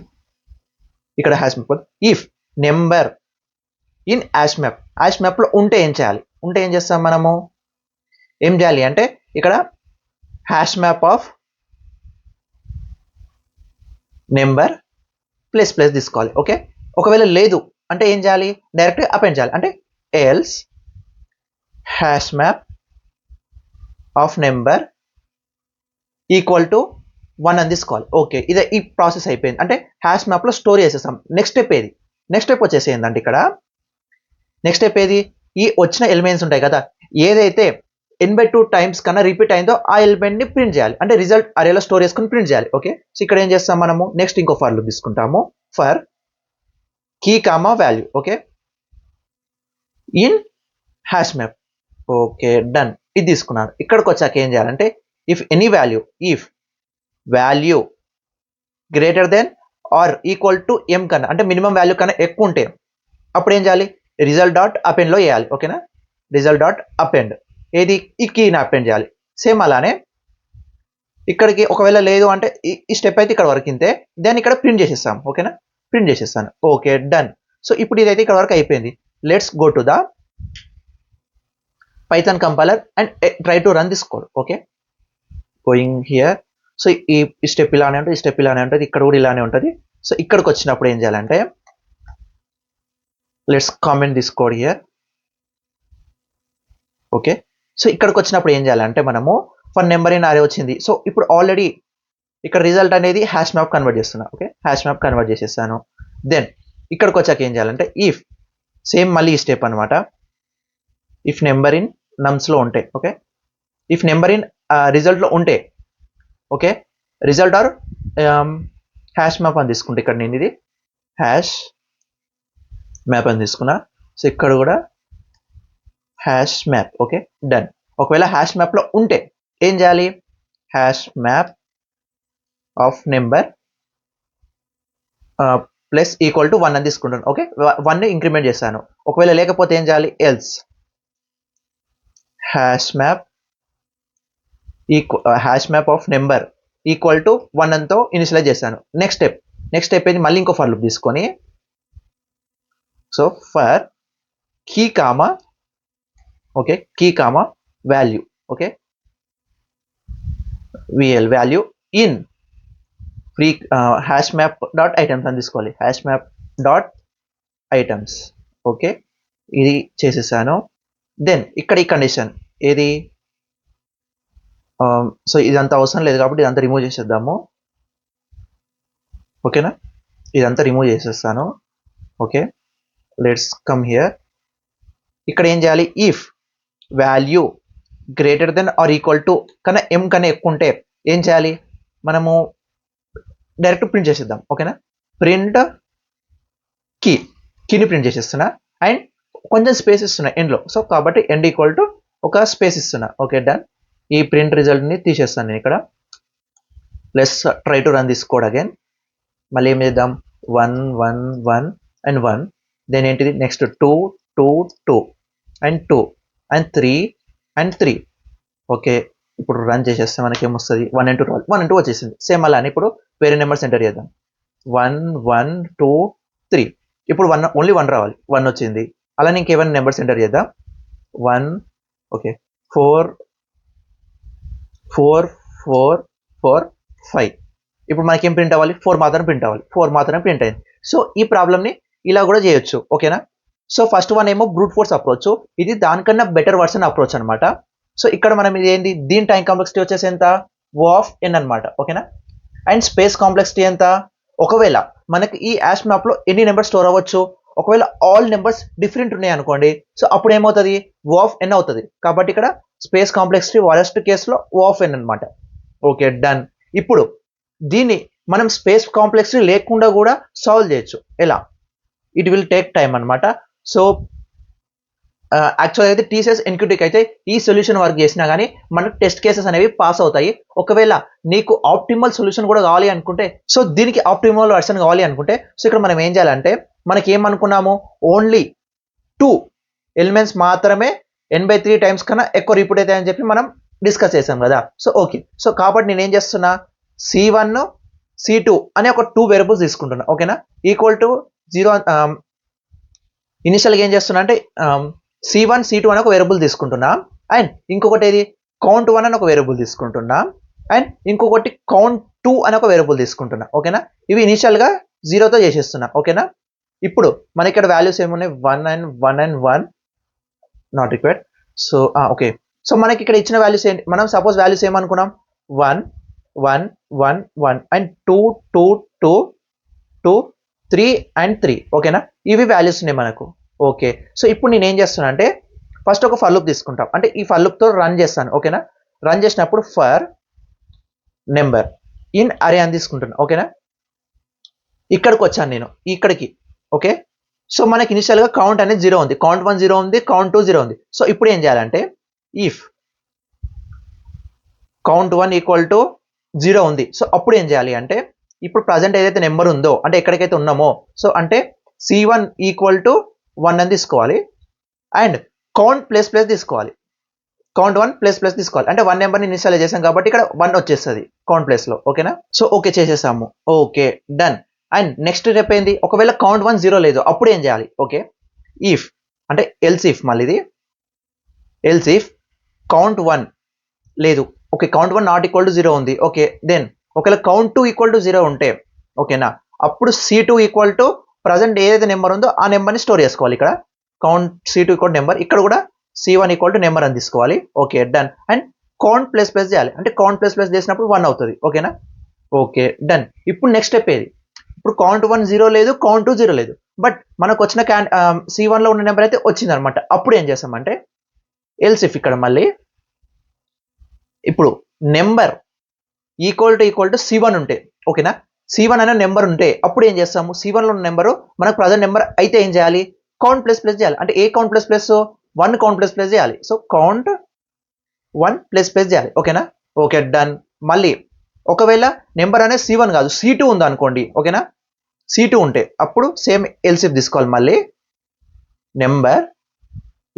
ఇక్కడ hash map, if number in hash మ్యాప్లో ఉంటే ఏం చేయాలి, ఉంటే ఏం చేస్తాం మనము, ఏం చేయాలి అంటే ఇక్కడ hash map of number plus plus తీసుకోవాలి. ఓకే, ఒకవేళ లేదు అంటే ఏం చేయాలి, డైరెక్ట్గా అపెండ్ చేయాలి. అంటే else hash map of number equal to 1 అని తీసుకోవాలి. ఓకే, ఇదే ఈ ప్రాసెస్ అయిపోయింది. అంటే హ్యాష్ మ్యాప్లో స్టోర్ చేసేస్తాం. నెక్స్ట్ స్టెప్ ఏది, నెక్స్ట్ స్టెప్ వచ్చేసి ఏంటంటే ఇక్కడ నెక్స్ట్ స్టెప్ ఏది, ఈ వచ్చిన ఎలిమెంట్స్ ఉంటాయి కదా, ఏదైతే n/2 టైమ్స్ కన్నా రిపీట్ అయిందో ఆ ఎలిమెంట్ని ప్రింట్ చేయాలి. అంటే రిజల్ట్ అరేలో స్టోర్ చేసుకుని ప్రింట్ చేయాలి. ఓకే, సో ఇక్కడ ఏం చేస్తాం మనము, నెక్స్ట్ ఇంకో ఫర్ లూప్ తీసుకుంటాము. For key comma value. Okay, in hash map. Okay, done. ఇది తీసుకున్నాను. ఇక్కడికి వచ్చాక ఏం చేయాలంటే if any value, if value greater then or equal to m కన్నా, అంటే మినిమం వాల్యూ కన్నా ఎక్కువ ఉంటే అప్పుడు ఏం చేయాలి, రిజల్ట్ డాట్ అపెండ్లో వేయాలి. ఓకేనా, రిజల్ట్ డాట్ అపెండ్, ఏది ఈ కీని అపెండ్ చేయాలి. సేమ్ అలానే ఇక్కడికి ఒకవేళ లేదు అంటే ఈ స్టెప్ అయితే ఇక్కడ వరకు ఇంతే, దాన్ని ఇక్కడ ప్రింట్ చేసేస్తాం. ఓకేనా, ప్రింట్ చేసేస్తాను. Okay, done. సో ఇప్పుడు ఇదైతే ఇక్కడ వరకు అయిపోయింది. Let's go to the Python compiler and try to run this code. Okay, going here. So ఈ స్టెప్ ఇలానే ఉంటుంది, ఈ స్టెప్ ఇలానే ఉంటుంది, ఇక్కడ కూడా ఇలానే ఉంటుంది. సో ఇక్కడికి వచ్చినప్పుడు ఏం చేయాలంటే let's comment this code here. Okay, so ఇక్కడికి వచ్చినప్పుడు ఏం చేయాలంటే మనము ఫర్ నెంబర్ ఇన్ అరే వచ్చింది. సో ఇప్పుడు ఆల్రెడీ ఇక్కడ రిజల్ట్ అనేది హ్యాష్ మ్యాప్ కన్వర్ట్ చేస్తున్నా. ఓకే, హ్యాష్ మ్యాప్ కన్వర్ట్ చేసేస్తాను. దెన్ ఇక్కడికి వచ్చాక ఏం చేయాలంటే ఇఫ్ సేమ్ మళ్ళీ ఈ స్టెప్ అనమాట, ఇఫ్ నెంబర్ ఇన్ నమ్స్లో ఉంటే, ఓకే, ఇఫ్ నెంబర్ ఇన్ రిజల్ట్లో ఉంటే, okay, result or hash map అని తీసుకుంటే ఇక్కడ నేను ఇది హ్యాష్ మ్యాప్ అని తీసుకున్నా. సో ఇక్కడ కూడా హ్యాష్ మ్యాప్. Okay, done. ఒకవేళ హ్యాష్ మ్యాప్లో ఉంటే ఏం చేయాలి, hash map of number plus equal to 1 అని తీసుకుంటాను. ఓకే, 1ని ఇంక్రిమెంట్ చేస్తాను. ఒకవేళ లేకపోతే ఏం చేయాలి, else hash map of number equal to 1 అంతో ఇనిషియలైజ్ చేస్తాను. నెక్స్ట్ స్టెప్ ఏది, మళ్ళీ ఇంకో ఫర్ లూప్ తీసుకొని, so for key comma, okay, key comma value. Okay, VL value in free hash map dot items అని తీసుకోవాలి. Hash map dot items. Okay, ఇది చేసేసాను. దెన్ ఇక్కడ ఈ కండిషన్ ఏది, సో ఇదంతా అవసరం లేదు కాబట్టి ఇదంతా రిమూవ్ చేసేద్దాము. ఓకేనా, ఇదంతా రిమూవ్ చేసేస్తాను. Okay, let's come here. ఇక్కడ ఏం చేయాలి, if value greater then or equal to కన్నా m కన్నా ఎక్కువ ఉంటే ఏం చేయాలి, మనము డైరెక్ట్ ప్రింట్ చేసేద్దాం. ఓకేనా, ప్రింట్ కీని ప్రింట్ చేసేస్తున్నా అండ్ కొంచెం స్పేస్ ఇస్తున్నా ఎండ్లో. సో కాబట్టి ఎండ్ ఈక్వల్ టు ఒక స్పేస్ ఇస్తున్నా. Okay, done. ఈ ప్రింట్ రిజల్ట్ని తీసేస్తాను నేను ఇక్కడ. Let's try to run this code again. మళ్ళీ ఏం చేద్దాం, 1 1 1 అండ్ 1. దెన్ ఏంటిది, next 2 2 2 and 2 and 3 and 3. Okay, ఇప్పుడు రన్ చేసేస్తే మనకి ఏమొస్తుంది, 1 and 2 1 and 2 వచ్చేసింది. సేమ్ అలానే ఇప్పుడు వేరే నెంబర్స్ ఎంటర్ చేద్దాం. 1 1 2 3. ఇప్పుడు ఓన్లీ 1 రావాలి, 1 వచ్చింది. అలానే ఇంకేమైనా నెంబర్స్ ఎంటర్ చేద్దాం. 1, ఓకే, 4 4 4 4 5. ఇప్పుడు మనకి ఏం ప్రింట్ అవ్వాలి, 4 మాత్రమే ప్రింట్ అవ్వాలి. 4 మాత్రమే ప్రింట్ అయింది. సో ఈ ప్రాబ్లమ్ని ఇలా కూడా చేయొచ్చు. ఓకేనా, సో ఫస్ట్ వన్ ఏమో బ్రూట్ ఫోర్స్ అప్రోచ్, ఇది దానికన్నా బెటర్ వర్షన్ అప్రోచ్ అనమాట. సో ఇక్కడ మనం ఇది ఏంటి, దీని టైం కాంప్లెక్సిటీ వచ్చేసి ఎంత, O of n అనమాట. ఓకేనా, అండ్ స్పేస్ కాంప్లెక్సిటీ ఎంత, ఒకవేళ మనకి ఈ యాష్ మ్యాప్లో ఎన్ని నెంబర్స్ స్టోర్ అవ్వచ్చు, ఒకవేళ ఆల్ నెంబర్స్ డిఫరెంట్ ఉన్నాయి అనుకోండి, సో అప్పుడు ఏమవుతుంది, ఓ ఆఫ్ ఎన్ అవుతుంది. కాబట్టి ఇక్కడ స్పేస్ కాంప్లెక్సిటీ వరస్ట్ కేసులో ఓ ఆఫ్ ఎన్ అనమాట. Okay done. ఇప్పుడు దీన్ని మనం స్పేస్ కాంప్లెక్సిటీ లేకుండా కూడా సాల్వ్ చేయొచ్చు. ఎలా? ఇట్ విల్ టేక్ టైం అనమాట. సో యాక్చువల్ అయితే టీసీఎస్ ఎన్క్యూటీకి అయితే ఈ సొల్యూషన్ వర్క్ చేసినా కానీ మనకు టెస్ట్ కేసెస్ అనేవి పాస్ అవుతాయి. ఒకవేళ నీకు ఆప్టిమల్ సొల్యూషన్ కూడా కావాలి అనుకుంటే, సో దీనికి ఆప్టిమల్ వర్షన్ కావాలి అనుకుంటే, సో ఇక్కడ మనం ఏం చేయాలంటే, మనకి ఏమనుకున్నాము, ఓన్లీ 2 ఎలిమెంట్స్ మాత్రమే n/3 టైమ్స్ కన్నా ఎక్కువ రిపీట్ అవుతాయని చెప్పి మనం డిస్కస్ చేసాం కదా. సో ఓకే, సో కాబట్టి నేను ఏం చేస్తున్నా, C1 C2 అనే ఒక 2 వేరియబుల్స్ తీసుకుంటున్నా. ఓకేనా, ఈక్వల్ టు 0. ఇనిషియల్గా ఏం చేస్తున్నా అంటే C1 C2 అని ఒక వేరియబుల్ తీసుకుంటున్నా, అండ్ ఇంకొకటి ఏది count1 అని ఒక వేరియబుల్ తీసుకుంటున్నా, అండ్ ఇంకొకటి count2 అని ఒక వేరియబుల్ తీసుకుంటున్నా. ఓకేనా, ఇవి ఇనిషియల్గా 0తో చేసేస్తున్నా. ఓకేనా, ఇప్పుడు మన ఇక్కడ వాల్యూస్ ఏమున్నాయి, 1 and 1 not required. So okay, so మనకి ఇక్కడ ఇచ్చిన వాల్యూస్ ఏంటి, మనం సపోజ్ వాల్యూస్ ఏమనుకున్నాం, 1 1 1 1 అండ్ 2 2 2 2 3 and 3. ఓకేనా, ఇవి వాల్యూస్ ఉన్నాయి మనకు. ఓకే, సో ఇప్పుడు నేను ఏం చేస్తున్నా అంటే, ఫస్ట్ ఒక ఫర్ లూప్ తీసుకుంటాం, అంటే ఈ ఫర్ లూప్తో రన్ చేస్తాను. ఓకేనా, రన్ చేసినప్పుడు ఫర్ నెంబర్ ఇన్ అరే అని తీసుకుంటున్నా. ఓకేనా, ఇక్కడికి వచ్చాను నేను, ఇక్కడికి. ఓకే, సో మనకి ఇనిషియల్గా కౌంట్ అనేది 0 ఉంది, count1 0 ఉంది, count2 0 ఉంది. సో ఇప్పుడు ఏం చేయాలంటే, ఇఫ్ count1 ఈక్వల్ టు 0 ఉంది, సో అప్పుడు ఏం చేయాలి అంటే, ఇప్పుడు ప్రజెంట్ ఏదైతే నెంబర్ ఉందో, అంటే ఎక్కడికైతే ఉన్నామో, సో అంటే C1 ఈక్వల్ టు 1 అని తీసుకోవాలి, అండ్ కౌంట్ ప్లస్ ప్లస్ తీసుకోవాలి, count1 ప్లస్ ప్లస్ తీసుకోవాలి. అంటే 1 నెంబర్ని ఇనిషియలైజ్ చేసాం కాబట్టి ఇక్కడ 1 వచ్చేస్తుంది కౌంట్ ప్లేస్లో. ఓకేనా, సో ఓకే చేసేసాము. Okay done. And next step ఏంది, ఒకవేళ count1 0 లేదు, అప్పుడు ఏం చేయాలి, ఓకే ఇఫ్ అంటే ఎల్స్ ఇఫ్, మళ్ళీ ఇది ఎల్స్ ఇఫ్ count1 లేదు, okay count1 not equal to 0 ఉంది. ఓకే దెన్ ఒకవేళ count2 ఈక్వల్ టు 0 ఉంటే, ఓకేనా, అప్పుడు C2 ఈక్వల్ టు ప్రజెంట్ ఏదైతే నెంబర్ ఉందో ఆ నెంబర్ని స్టోర్ చేసుకోవాలి. ఇక్కడ కౌంట్ C2 ఈక్వల్ నెంబర్, ఇక్కడ కూడా C1 ఈక్వల్ టు నెంబర్ అని తీసుకోవాలి. Okay done. And count plus plus చేయాలి, అంటే కౌంట్ ప్లస్ ప్లస్ చేసినప్పుడు 1 అవుతుంది. ఓకేనా, ఓకే డన్. ఇప్పుడు నెక్స్ట్ స్టెప్ ఏది, ఇప్పుడు count1 0 లేదు, count2 0 లేదు, బట్ మనకు వచ్చిన C1లో ఉన్న నెంబర్ అయితే వచ్చింది అనమాట. అప్పుడు ఏం చేస్తామంటే, ఎల్స్ ఇఫ్ ఇక్కడ మళ్ళీ ఇప్పుడు నెంబర్ ఈక్వల్ టు C1 ఉంటే, ఓకేనా, C1 అనే నెంబర్ ఉంటే అప్పుడు ఏం చేస్తాము, C1లో ఉన్న నెంబరు మనకు ప్రజెంట్ నెంబర్ అయితే ఏం చేయాలి, కౌంట్ ప్లస్ ప్లస్ చేయాలి. అంటే ఏ count plus plus, 1 count plus plus చేయాలి. సో కౌంట్ 1 ప్లస్ ప్లస్ చేయాలి. ఓకేనా, ఓకే డన్. మళ్ళీ ఒకవేళ నెంబర్ అనేది C1 కాదు C2 ఉంది అనుకోండి. ఓకేనా, C2 ఉంటే అప్పుడు సేమ్ ఎల్సిఫ్ తీసుకోవాలి. మళ్ళీ నెంబర్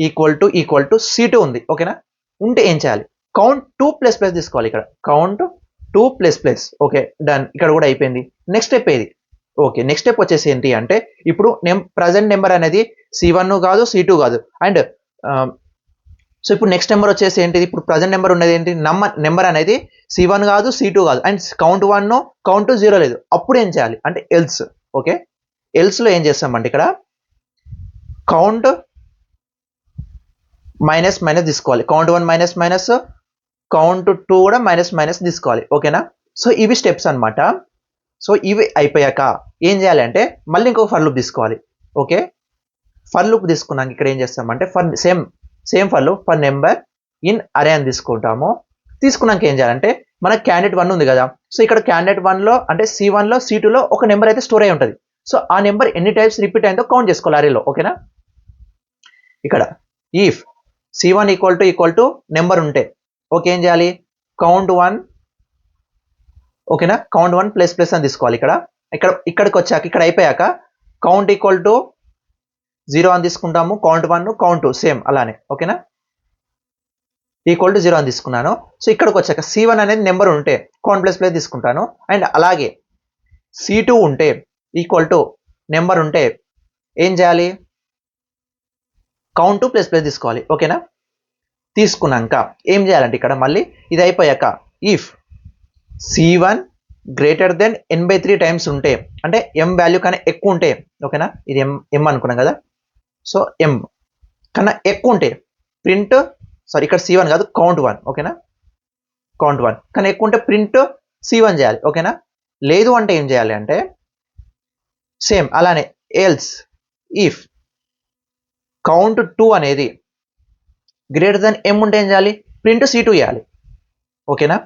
ఈక్వల్ టు C2 ఉంది. ఓకేనా, ఉంటే ఏం చేయాలి, కౌంట్ 2 ప్లస్ ప్లస్ తీసుకోవాలి. ఇక్కడ count 2 plus plus. Okay done, ఇక్కడ కూడా అయిపోయింది. నెక్స్ట్ స్టెప్ ఏది, ఓకే నెక్స్ట్ స్టెప్ వచ్చేసి ఏంటి అంటే, ఇప్పుడు ప్రజెంట్ నెంబర్ అనేది C1 కాదు C2 కాదు, అండ్ సో ఇప్పుడు నెక్స్ట్ నెంబర్ వచ్చేసి ఏంటిది, ఇప్పుడు ప్రజెంట్ నెంబర్ ఉన్నది ఏంటి, నెంబర్ అనేది C1 కాదు C2 కాదు, అండ్ count1 count2 0 లేదు. అప్పుడు ఏం చేయాలి అంటే ఎల్స్. ఓకే, ఎల్స్లో ఏం చేస్తామంటే, ఇక్కడ కౌంట్ మైనస్ మైనస్ తీసుకోవాలి, count1 మైనస్ మైనస్, count2 కూడా మైనస్ మైనస్ తీసుకోవాలి. ఓకేనా, సో ఇవి స్టెప్స్ అనమాట. సో ఇవి అయిపోయాక ఏం చేయాలంటే, మళ్ళీ ఇంకొక ఫర్ లూప్ తీసుకోవాలి. ఓకే, ఫర్ లూప్ తీసుకున్నాక ఇక్కడ ఏం చేస్తామంటే, for same for loop for number in అరే అని తీసుకుంటాము. తీసుకున్నాక ఏం చేయాలంటే, మన క్యాండిడేట్ 1 ఉంది కదా, సో ఇక్కడ క్యాండిడేట్ 1లో అంటే C1లో C2లో ఒక నెంబర్ అయితే స్టోర్ అయి ఉంటుంది. సో ఆ నెంబర్ ఎన్ని టైమ్స్ రిపీట్ అయిందో కౌంట్ చేసుకోవాలి అరేలో. ఓకేనా, ఇక్కడ if C1 equal to number ఉంటే, ఓకే ఏం చేయాలి, count1. ఓకేనా, count1 ప్లస్ ప్లస్ అని తీసుకోవాలి. ఇక్కడికి వచ్చాక ఇక్కడ అయిపోయాక కౌంట్ ఈక్వల్ టు 0 అని తీసుకుంటాము, count1 count2 సేమ్ అలానే. ఓకేనా, ఈక్వల్ టు 0 అని తీసుకున్నాను. సో ఇక్కడికి వచ్చాక C1 అనేది నెంబర్ ఉంటే కౌంట్ ప్లస్ ప్లస్ తీసుకుంటాను, అండ్ అలాగే C2 ఉంటే ఈక్వల్ టు నెంబర్ ఉంటే ఏం చేయాలి, count2 ప్లస్ ప్లస్ తీసుకోవాలి. ఓకేనా, తీసుకున్నాక ఏం చేయాలంటే, ఇక్కడ మళ్ళీ ఇది అయిపోయాక if C1 greater than n/3 times ఉంటే, అంటే m వాల్యూ కన్నా ఎక్కువ ఉంటే, ఓకేనా, ఇది m అనుకున్నాం కదా, సో m కన్నా ఎక్కువ ఉంటే ప్రింట్, సారీ ఇక్కడ C1 కాదు count1. ఓకేనా, count1 కన్నా ఎక్కువ ఉంటే ప్రింట్ C1 చేయాలి. ఓకేనా, లేదు అంటే ఏం చేయాలి అంటే, సేమ్ అలానే ఎల్స్ ఇఫ్ కౌంట్ 2 అనేది గ్రేటర్ దెన్ m ఉంటే ఏం చేయాలి, ప్రింట్ C2 ఇవ్వాలి. ఓకేనా?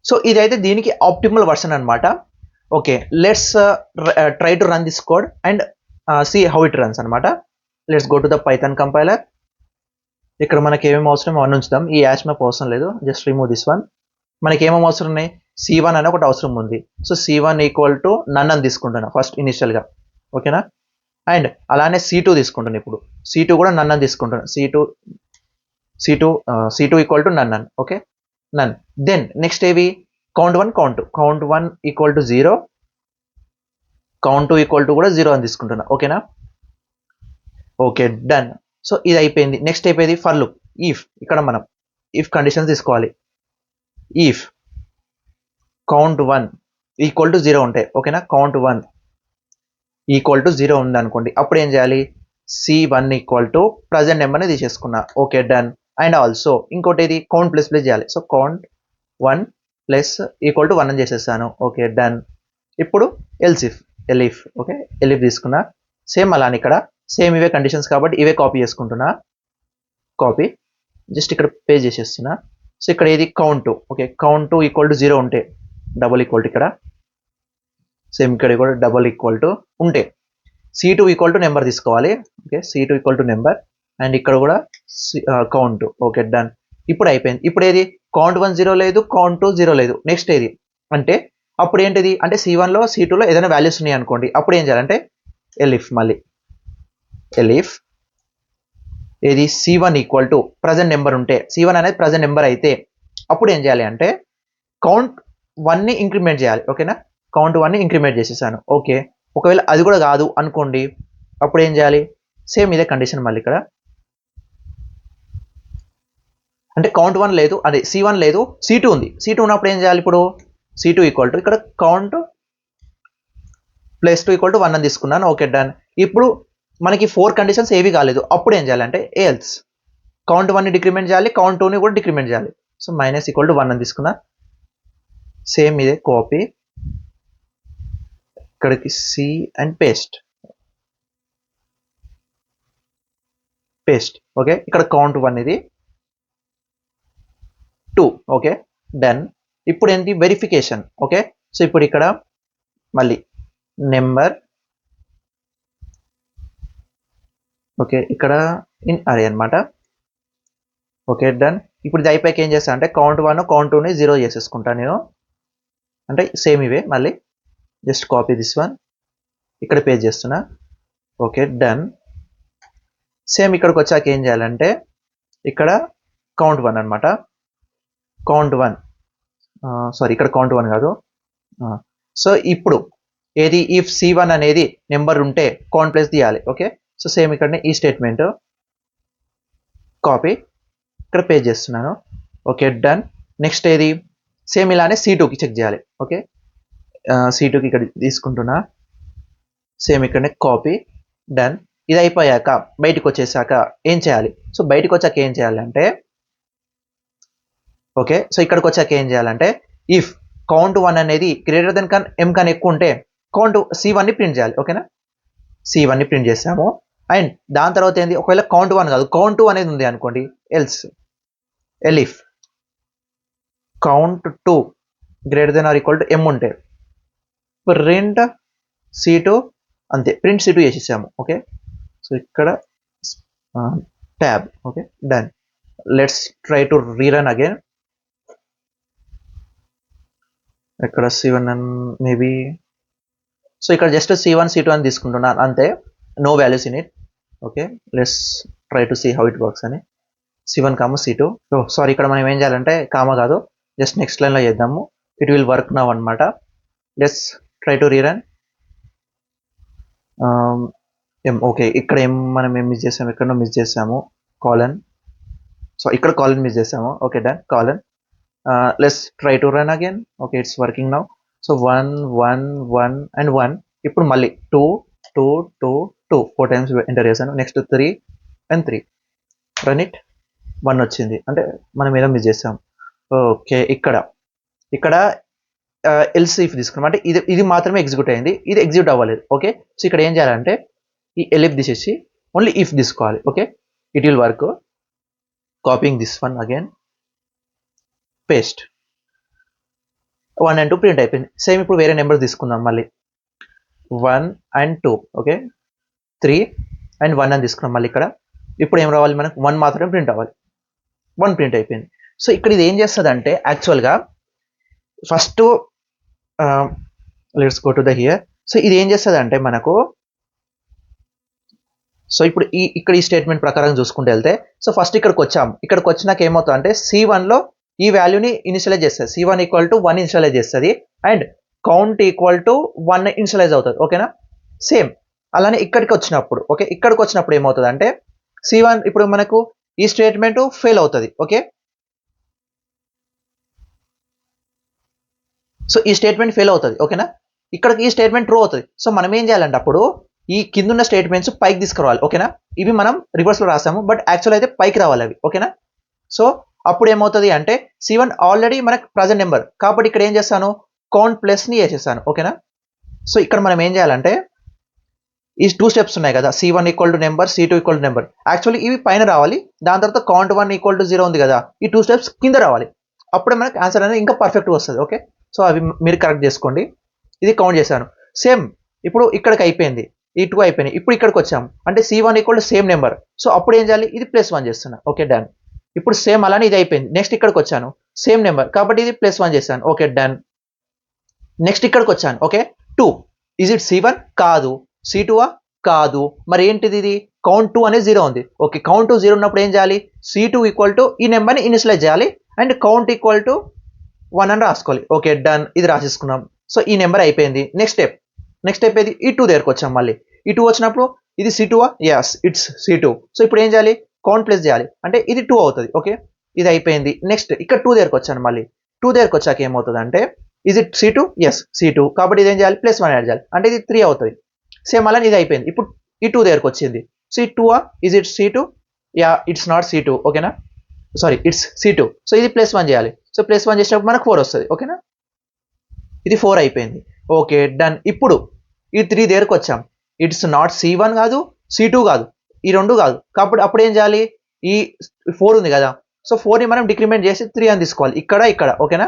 సో ఇదైతే దీనికి ఆప్టిమల్ వర్షన్ అనమాట. Okay, let's try to run this code and see how it runs అనమాట. Let's go to the Python compiler. ఇక్కడ మనకి ఏమేమి అవసరం అవన్నీ ఉంచుదాం. ఈ యాష్ మ్యాప్ అవసరం లేదు, జస్ట్ రిమూవ్ దిస్ వన్. మనకి ఏమేమి అవసరం ఉన్నాయి, C1 అనే ఒకటి అవసరం ఉంది. సో C1 ఈక్వల్ టు నన్ అని తీసుకుంటాను ఫస్ట్ ఇనిషియల్గా. ఓకేనా? అండ్ అలానే C2 తీసుకుంటాను. ఇప్పుడు C2 కూడా నన్ అని తీసుకుంటాను. C2 equal to none. Okay, none. Then next ఏవి, count 1 count 1 equal to 0, count 2 equal to కూడా 0 అని తీసుకుంటున్నా. ఓకేనా? Okay, done. సో ఇది అయిపోయింది. నెక్స్ట్ అయిపోయింది ఫర్ లూప్. ఇఫ్ ఇక్కడ మనం ఇఫ్ కండిషన్స్ తీసుకోవాలి. ఇఫ్ కౌంట్ 1 ఈక్వల్ టు 0 ఉంటాయి. ఓకేనా? కౌంట్ 1 ఈక్వల్ టు 0 ఉంది అనుకోండి, అప్పుడు ఏం చేయాలి, C1 ఈక్వల్ టు ప్రజెంట్ నెంబర్ని తీసేసుకున్నా. Okay, done. అండ్ ఆల్సో ఇంకోటి ఇది కౌంట్ ప్లస్ చేయాలి. So count 1 plus equal to 1 అని చేసేస్తాను. Okay, done. ఇప్పుడు ఎలిఫ్. ఓకే, ఎలిఫ్ తీసుకున్నా. సేమ్ అలానే ఇక్కడ సేమ్ ఇవే కండిషన్స్ కాబట్టి ఇవే కాపీ చేసుకుంటున్నా. కాపీ జస్ట్ ఇక్కడ పే చేసేస్తున్నా. సో ఇక్కడ ఏది count 2. Okay, count 2 equal to 0 ఉంటే డబుల్ ఈక్వల్ టు ఇక్కడ సేమ్ ఇక్కడ కూడా డబుల్ ఈక్వల్ టు ఉంటే C2 ఈక్వల్ టు నెంబర్ తీసుకోవాలి. Okay, C2 equal to number and ఇక్కడ కూడా కౌంట్. Okay, done. ఇప్పుడు అయిపోయింది. ఇప్పుడు ఏది, కౌంట్ 1 0 లేదు, కౌంట్ 2 0 లేదు. నెక్స్ట్ ఏది అంటే అప్పుడు ఏంటిది అంటే C1లో C2లో ఏదైనా వాల్యూస్ ఉన్నాయి అనుకోండి, అప్పుడు ఏం చేయాలంటే ఎలిఫ్. మళ్ళీ ఎలిఫ్ ఏది C1 equal to present number ఉంటే, C1 అనేది ప్రజెంట్ నెంబర్ అయితే అప్పుడు ఏం చేయాలి అంటే కౌంట్ 1ని ఇంక్రిమెంట్ చేయాలి. ఓకేనా? కౌంట్ 1ని ఇంక్రిమెంట్ చేసేసాను. ఓకే, ఒకవేళ అది కూడా కాదు అనుకోండి, అప్పుడు ఏం చేయాలి, సేమ్ ఇదే కండిషన్ మళ్ళీ ఇక్కడ. అంటే కౌంట్ 1 లేదు, అదే C1 లేదు, C2 ఉంది. C2 ఉన్నప్పుడు ఏం చేయాలి, ఇప్పుడు C2 ఈక్వల్ టు ఇక్కడ కౌంట్ ప్లస్ 2 ఈక్వల్ టు 1 అని తీసుకున్నాను. Okay, done. ఇప్పుడు మనకి 4 కండిషన్స్ ఏవి కాలేదు, అప్పుడు ఏం చేయాలంటే ఎల్స్ కౌంట్ 1ని డిక్రిమెంట్ చేయాలి, కౌంట్ 2ని కూడా డిక్రిమెంట్ చేయాలి. సో మైనస్ ఈక్వల్ టు 1 అని తీసుకున్నా. సేమ్ ఇదే కాపీ ఇక్కడికి సి అండ్ పేస్ట్. ఓకే, ఇక్కడ కౌంట్ 1 ఇది 2. Okay, done. ఇప్పుడు ఏంటి, వెరిఫికేషన్. ఓకే, సో ఇప్పుడు ఇక్కడ మళ్ళీ నెంబర్. ఓకే, ఇక్కడ ఇన్ అరే అనమాట. Okay, done. ఇప్పుడు ఇది అయిపోయాక ఏం చేస్తాను అంటే కౌంట్ 1 కౌంట్ 2ని 0 చేసేసుకుంటాను నేను. అంటే సేమ్ ఇవే మళ్ళీ జస్ట్ కాపీ దిస్ వన్, ఇక్కడ పేజ్ చేస్తున్నా. Okay, done. సేమ్ ఇక్కడికి వచ్చాక ఏం చేయాలంటే ఇక్కడ కౌంట్ 1 అనమాట. కౌంట్ 1 సారీ, ఇక్కడ కౌంట్ 1 కాదు. సో ఇప్పుడు ఏది, ఇఫ్ C1 అనేది నెంబర్ ఉంటే కౌంట్ ప్లస్ తీయాలి. ఓకే, సో సేమ్ ఇక్కడనే ఈ స్టేట్మెంట్ కాపీ ఇక్కడ పేజ్ చేస్తున్నాను. Okay, done. నెక్స్ట్ ఏది, సేమ్ ఇలానే C2కి చెక్ చేయాలి. ఓకే, C2కి ఇక్కడ తీసుకుంటున్నా. సేమ్ ఇక్కడనే కాపీ, డన్. ఇది అయిపోయాక బయటకు వచ్చేసాక ఏం చేయాలి, సో బయటకు వచ్చాక ఏం చేయాలంటే ఓకే, సో ఇక్కడికి వచ్చాక ఏం చేయాలంటే ఇఫ్ కౌంట్ 1 అనేది గ్రేటర్ దెన్ M కన్నా ఎక్కువ ఉంటే కౌంట్ C1ని ప్రింట్ చేయాలి. ఓకేనా? C1ని ప్రింట్ చేసాము. అండ్ దాని తర్వాత ఏంది, ఒకవేళ కౌంట్ 1 కాదు, కౌంట్ 2 అనేది ఉంది అనుకోండి, elif count 2 greater then or equal to M ఉంటే ప్రింట్ C2, అంతే, ప్రింట్ C2 చేసేసాము. ఓకే, సో ఇక్కడ tab. Okay, done. Let's try to rerun again. ఇక్కడ C1 మేబీ, సో ఇక్కడ జస్ట్ C1 C2 అని తీసుకుంటున్నాను అంతే, no values in it. Okay, let's try to see how it works అని. C1 కామ C2. సో సారీ, ఇక్కడ మనం ఏం చేయాలంటే కామ కాదు, జస్ట్ నెక్స్ట్ లైన్లో చేద్దాము. ఇట్ విల్ వర్క్ నవ్ అనమాట. Let's try to rerun. Okay, ఇక్కడ మనం ఏం మిస్ చేసాము, ఎక్కడో మిస్ చేసాము, కాలన్. సో ఇక్కడ కాలన్ మిస్ చేసాము. Okay, done. Colon. Let's try to run again. Okay, it's working now. So 1 1 1 and 1. ఇప్పుడు మళ్ళీ 2 2 2 2 4 టైమ్స్ ఎంటర్ చేశాను. Next 3 and 3. Run it. 1 వచ్చింది, అంటే మనం ఏదో మిస్ చేసాం. ఓకే, ఇక్కడ ఎల్స్ ఇఫ్ తీసుకున్నాం, అంటే ఇది మాత్రమే ఎగ్జిక్యూట్ అయింది, ఇది ఎగ్జిక్యూట్ అవ్వలేదు. ఓకే, సో ఇక్కడ ఏం చేయాలంటే ఈ ఎలిఫ్ తీసేసి ఓన్లీ ఇఫ్ తీసుకోవాలి. Okay, it will work. Copying this one again, paste, 1 and 2 print అయిపోయింది. సేమ్ ఇప్పుడు వేరే నెంబర్ తీసుకుందాం, మళ్ళీ 1 and 2. ఓకే, 3 and 1 అని తీసుకున్నాం. మళ్ళీ ఇక్కడ ఇప్పుడు ఏం రావాలి మనకు, 1 మాత్రమే ప్రింట్ అవ్వాలి. 1 ప్రింట్ అయిపోయింది. సో ఇక్కడ ఇది ఏం చేస్తుంది అంటే యాక్చువల్గా first let's go to the here. So ఇది ఏం చేస్తుంది అంటే మనకు, సో ఇప్పుడు ఇక్కడ ఈ స్టేట్మెంట్ ప్రకారం చూసుకుంటూ వెళ్తే, సో ఫస్ట్ ఇక్కడికి వచ్చాము. ఇక్కడికి వచ్చినాక ఏమవుతుంది అంటే C1లో ఈ వాల్యూని ఇనిషియలైజ్ చేస్తుంది. C1 = 1 ఇనిషియలైజ్ చేస్తుంది అండ్ కౌంట్ = 1 ఇనిషియలైజ్ అవుతుంది. ఓకేనా, సేమ్ అలానే ఇక్కడికి వచ్చినప్పుడు, ఓకే, ఇక్కడికి వచ్చినప్పుడు ఏమవుతుంది అంటే C1 ఇప్పుడు మనకు ఈ స్టేట్మెంట్ ఫెయిల్ అవుతుంది. ఓకే, సో ఈ స్టేట్మెంట్ ఫెయిల్ అవుతుంది. ఓకేనా, ఇక్కడికి ఈ స్టేట్మెంట్ ట్రూ అవుతుంది. సో మనం ఏం చేయాలంటే అప్పుడు ఈ కిందున్న స్టేట్మెంట్స్ పైకి తీసుకురావాలి. ఓకేనా, ఇవి మనం రివర్స్లో రాసాము, బట్ యాక్చువల్ అయితే పైకి రావాలి అవి. ఓకేనా, సో అప్పుడు ఏమవుతుంది అంటే C1 ఆల్రెడీ మనకు ప్రజెంట్ నెంబర్ కాబట్టి ఇక్కడ ఏం చేస్తాను, కౌంట్ ప్లస్ని వేసేస్తాను. ఓకేనా, సో ఇక్కడ మనం ఏం చేయాలంటే ఈ 2 స్టెప్స్ ఉన్నాయి కదా, C1 = number, C2 = number. Actually ఇవి పైన రావాలి, దాని తర్వాత కౌంట్ 1 = 0 ఉంది కదా, ఈ 2 స్టెప్స్ కింద రావాలి. అప్పుడే మనకు ఆన్సర్ అనేది ఇంకా పర్ఫెక్ట్గా వస్తుంది. ఓకే, సో అవి మీరు కరెక్ట్ చేసుకోండి. ఇది కౌంట్ చేశాను. సేమ్ ఇప్పుడు ఇక్కడికి అయిపోయింది, ఈ 2 అయిపోయినాయి. ఇప్పుడు ఇక్కడికి వచ్చాము అంటే C1 = సేమ్ నెంబర్. సో అప్పుడు ఏం చేయాలి, ఇది +1 చేస్తున్నా. Okay, done. ఇప్పుడు సేమ్ అలానే ఇది అయిపోయింది. నెక్స్ట్ ఇక్కడికి వచ్చాను, సేమ్ నెంబర్ కాబట్టి ఇది +1 చేశాను. Okay, done. నెక్స్ట్ ఇక్కడికి వచ్చాను. ఓకే, 2 ఇజ్ ఇట్ C1 కాదు, C2 కాదు, మరి ఏంటిది, ఇది కౌంట్ 2 అనేది 0 ఉంది. ఓకే, కౌంట్ 2 0 ఉన్నప్పుడు ఏం చేయాలి, C2 = ఈ నెంబర్ని ఇనిషియలైజ్ చేయాలి అండ్ కౌంట్ = 1 అని రాసుకోవాలి. Okay, done. ఇది రాసేసుకున్నాం. సో ఈ నెంబర్ అయిపోయింది. నెక్స్ట్ స్టెప్ ఏది, ఈ 2 దగ్గరకు వచ్చాం. మళ్ళీ ఈ 2 వచ్చినప్పుడు ఇది C2 yes it's C2. So ఇప్పుడు ఏం చేయాలి, కౌంట్ ప్లస్ చేయాలి అంటే ఇది 2 అవుతుంది. ఓకే, ఇది అయిపోయింది. నెక్స్ట్ ఇక్కడ 2 దగ్గరకు వచ్చాను. మళ్ళీ 2 దగ్గరకు వచ్చాక ఏమవుతుంది అంటే is it C2 yes C2 కాబట్టి ఇది ఏం చేయాలి, +1 యాడ్ చేయాలి అంటే ఇది 3 అవుతుంది. సేమ్ అలానే ఇది అయిపోయింది. ఇప్పుడు ఈ 2 దగ్గరకు వచ్చింది. సో ఈ 2 is it C2 it's not C2. ఓకేనా, సారీ ఇట్స్ C2. సో ఇది +1 చేయాలి. సో +1 చేసినప్పుడు మనకు 4 వస్తుంది. ఓకేనా, ఇది 4 అయిపోయింది. Okay, done. ఇప్పుడు ఈ 3 దగ్గరకు వచ్చాం. ఇట్స్ నాట్ C1 కాదు, C2 కాదు, ఈ 2 కాదు కాబట్టి అప్పుడు ఏం చేయాలి, ఈ 4 ఉంది కదా, సో 4ని మనం డిక్రిమెంట్ చేసి 3 అని తీసుకోవాలి ఇక్కడ. ఓకేనా,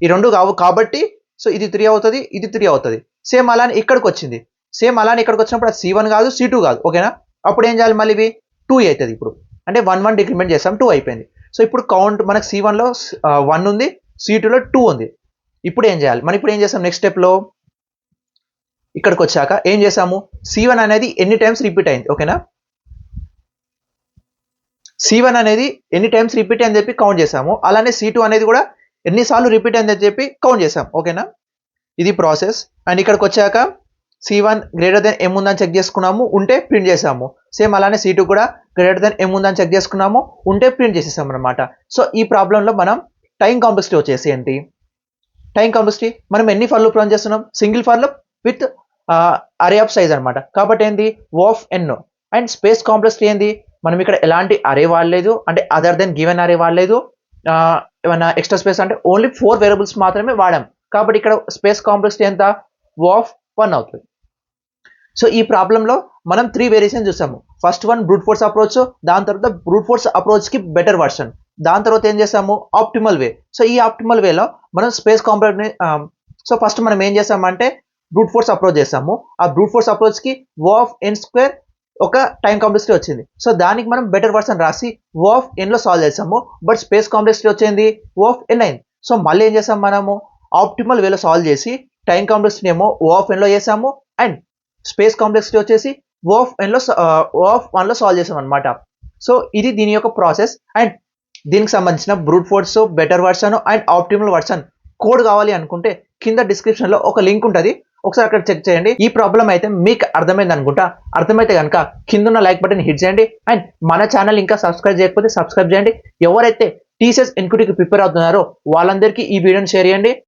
ఈ 2 కావు కాబట్టి సో ఇది 3 అవుతుంది, ఇది 3 అవుతుంది. సేమ్ అలానే ఇక్కడికి వచ్చింది. సేమ్ అలానే ఇక్కడికి వచ్చినప్పుడు అది C1 కాదు, C2 కాదు. ఓకేనా, అప్పుడు ఏం చేయాలి, మళ్ళీ ఇవి 2 అవుతుంది. ఇప్పుడు అంటే 1 డిక్రిమెంట్ చేస్తాం, 2 అయిపోయింది. సో ఇప్పుడు కౌంట్ మనకు C1లో 1 ఉంది, C2లో 2 ఉంది. ఇప్పుడు ఏం చేయాలి, మనం ఇప్పుడు ఏం చేస్తాం, నెక్స్ట్ స్టెప్లో ఇక్కడికి వచ్చాక ఏం చేసాము, C1 అనేది ఎన్ని టైమ్స్ రిపీట్ అయింది. ఓకేనా, C1 అనేది ఎన్ని టైమ్స్ రిపీట్ అని చెప్పి కౌంట్ చేసాము. అలానే C2 అనేది కూడా ఎన్నిసార్లు రిపీట్ అయిందని చెప్పి కౌంట్ చేసాం. ఓకేనా, ఇది ప్రాసెస్. అండ్ ఇక్కడికి వచ్చాక C1 > M ఉందని చెక్ చేసుకున్నాము, ఉంటే ప్రింట్ చేసాము. సేమ్ అలానే C2 కూడా > M ఉందని చెక్ చేసుకున్నాము, ఉంటే ప్రింట్ చేసేసాము అనమాట. సో ఈ ప్రాబ్లంలో మనం టైం కాంప్లెక్సిటీ వచ్చేసి ఏంటి, టైం కాంప్లెక్సిటీ మనం ఎన్ని ఫర్ లూప్ రన్ చేస్తున్నాం, సింగిల్ ఫర్ లూప్ విత్ అరే ఆఫ్ సైజ్ అనమాట. కాబట్టి ఏంది O(n). అండ్ స్పేస్ కాంప్లెక్సిటీ ఏంది, మనం ఇక్కడ ఎలాంటి అరే వాడలేదు, అంటే అదర్ దెన్ గివెన్ అరే వాడలేదు, ఏమన్నా ఎక్స్ట్రా స్పేస్ అంటే ఓన్లీ 4 వేరియబుల్స్ మాత్రమే వాడాం. కాబట్టి ఇక్కడ స్పేస్ కాంప్లెక్సిటీ ఎంత, O(1) అవుతుంది. సో ఈ ప్రాబ్లంలో మనం 3 వేరియేషన్ చూసాము. First one brute force approach, దాని తర్వాత బ్రూట్ ఫోర్స్ అప్రోచ్కి బెటర్ వర్షన్, దాని తర్వాత ఏం చేసాము ఆప్టిమల్ వే. సో ఈ ఆప్టిమల్ వేలో మనం స్పేస్ కాంప్లెక్సిటీ, సో ఫస్ట్ మనం ఏం చేసామంటే బ్రూట్ ఫోర్స్ అప్రోచ్ చేసాము. ఆ బ్రూట్ ఫోర్స్ అప్రోచ్కి O(n²) ఒక టైం కాంప్లెక్సిటీ వచ్చింది. సో దానికి మనం బెటర్ వర్షన్ రాసి O(n)లో సాల్వ్ చేసాము. బట్ స్పేస్ కాంప్లెక్సిటీ వచ్చింది O(n) అయింది. సో మళ్ళీ ఏం చేసాం, మనము ఆప్టిమల్ వేలో సాల్వ్ చేసి టైం కాంప్లెక్సిటీ ఏమో O(n)లో చేసాము అండ్ స్పేస్ కాంప్లెక్సిటీ వచ్చేసి O(1)లో సాల్వ్ చేసాం అనమాట. సో ఇది దీని యొక్క ప్రాసెస్. అండ్ దీనికి సంబంధించిన brute force better version and optimal version code కావాలి అనుకుంటే కింద డిస్క్రిప్షన్లో ఒక లింక్ ఉంటుంది, ఒకసారి అక్కడ చెక్ చేయండి. ఈ ప్రాబ్లం అయితే మీకు అర్థమైంది అనుకుంటా. అర్థమైతే కనుక కింద లైక్ బటన్ హిట్ చేయండి అండ్ మన ఛానల్ ఇంకా సబ్స్క్రైబ్ చేయకపోతే సబ్స్క్రైబ్ చేయండి. ఎవరైతే TCS NQTకి ప్రిపేర్ అవుతున్నారో వాళ్ళందరికీ ఈ వీడియోని షేర్ చేయండి.